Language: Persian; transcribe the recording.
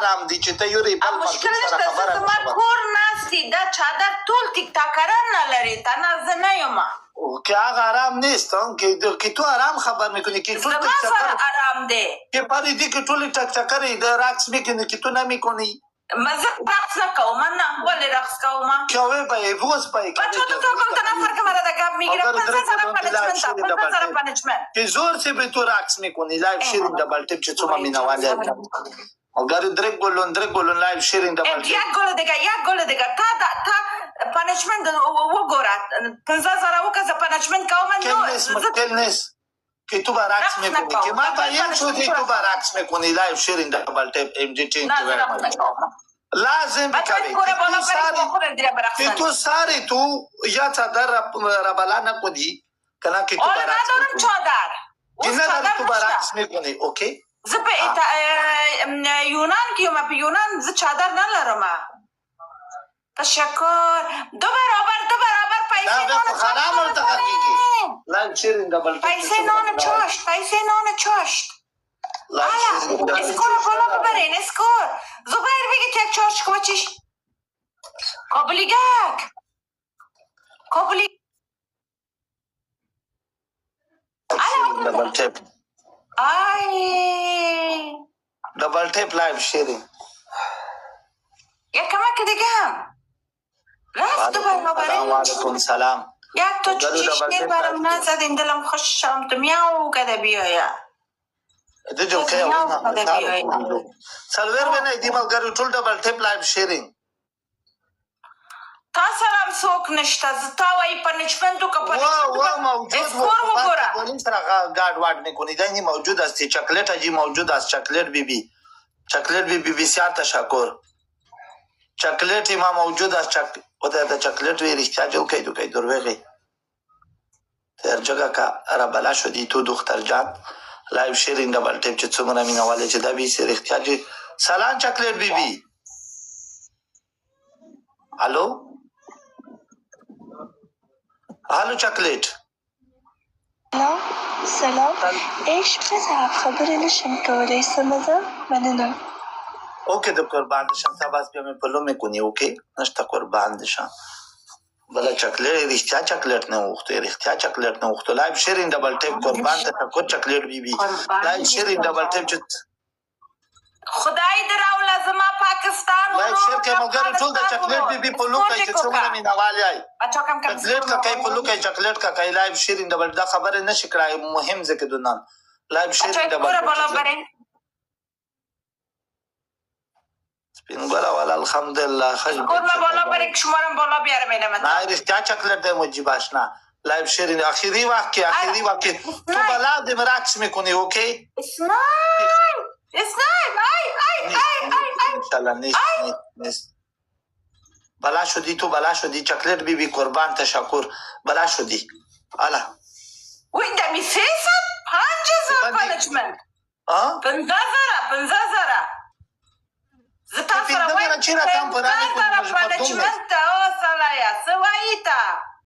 آرام دي چې ته یورې بل مشکل نشته زما کور ناستی دا چادر ټول ټیک ټاکران نه لري تا نه نه یم که هغه آرام نیستن که تو آرام خبر میکنی که تو زما سره آرام دی که پری دی که ټول ټک ټکری د راکس میکنی که تو نمیکنی مزه رقص نکوم نه ولی رقص کوم که به بوز پای بچو تو کوم ته نفر که مرا گپ میگیره 50 سره پنیشمنت که زور سے به تو راکس میکنی لایو شیرینگ دبل ټپ چې څومره مینواله اگر درک گلون لایو شیرینگ دبل ټپ یک گل دیگه تا پنیشمنت وګوره 50 سره وکړه پنیشمنت کوم مشکل نیست که تو برعکس میکنی که ما باید شدی تو برعکس میکنی لایو شیرینگ دبل ټپ ام جی ټینک لازم بکنی که تو ساری تو یا چادر را بلا نکنی کنه که تو برعکس میکنی نداری تو برعکس میکنی اوکی زه په یونان کې یم په یونان زه چادر نه لرم تشکر دو برابر پیسې نه خراب ورته کیږي لایو شیرینگ دبل ټپ پیسې نه چاشت اسکور بالا ببرین اسکور زبیر بگی که یک چارچ کوچیش کابلیگک دبل ټپ دبل ټپ لایو شیرینگ یک کمک دیگه هم رفت دو برابرین وعلیکم سلام یک تو چیشنی برم نزدین دلم خوش شم تو میاو کده بیایا د جو کې سلویر باندې دی ملګری ټول ډبل ټپ لایو شیرینگ تا سره هم څوک نشته تا وایي پنیشمنت و موجود پولیس سره گارد وارد میکنی دینی موجود هستی چاکلیت اجی موجود است چاکلیت بی بی بسیار تشکر چاکلیت ما موجود است و دا چاکلیت وی رښتیا جو کوي دوی دروغي تر جگہ کا را بلا شدی تو دختر جان لایو شیرینگ دبل ټپ چې څومره مینواله چې دا به سي احتیاج سلام چاکلیټ بیبي هالو چاکلیټ سلام ايش بزعل خبري نشم کولای سمزه مننه اوکې د قربان شم تاسو بیا مې په لومې کونی اوکې نشته قربان شم بلا چاکلیټ رښتیا چاکلیټ نه وخته لایو شیرینگ دبل ټپ قربان ته کو چاکلیټ بیبي لایو شیرینگ دبل ټپ چې خدای دراوله زما پاکستان لایو شیر کې مګر ټول د چاکلیټ بیبي په لوکه چې څومره مینواله ای چاکلیټ کا کای په لوکه چاکلیټ کا کای لایو شیرینگ دبل دا خبره نشي کړای مهم ځکه دونان لایو شیرینگ دبل سپینګورا والا الحمدلله کور ما بالا برک شمارم بالا بیاره میدم نه رښتیا چاکلیټ د موجی باشنا لایو شیرینگ اخیری وقت تو بالا د مراکس میکنی اوکی اسنایم ای انشالله نیست بلا شدی چاکلیٹ بیبی قربان تشکر بلا شدی الا وای دمی 5000 پنیشمنت 50,000 زتا سره وای 50,000 پنیشمنت او سلایا سوایتا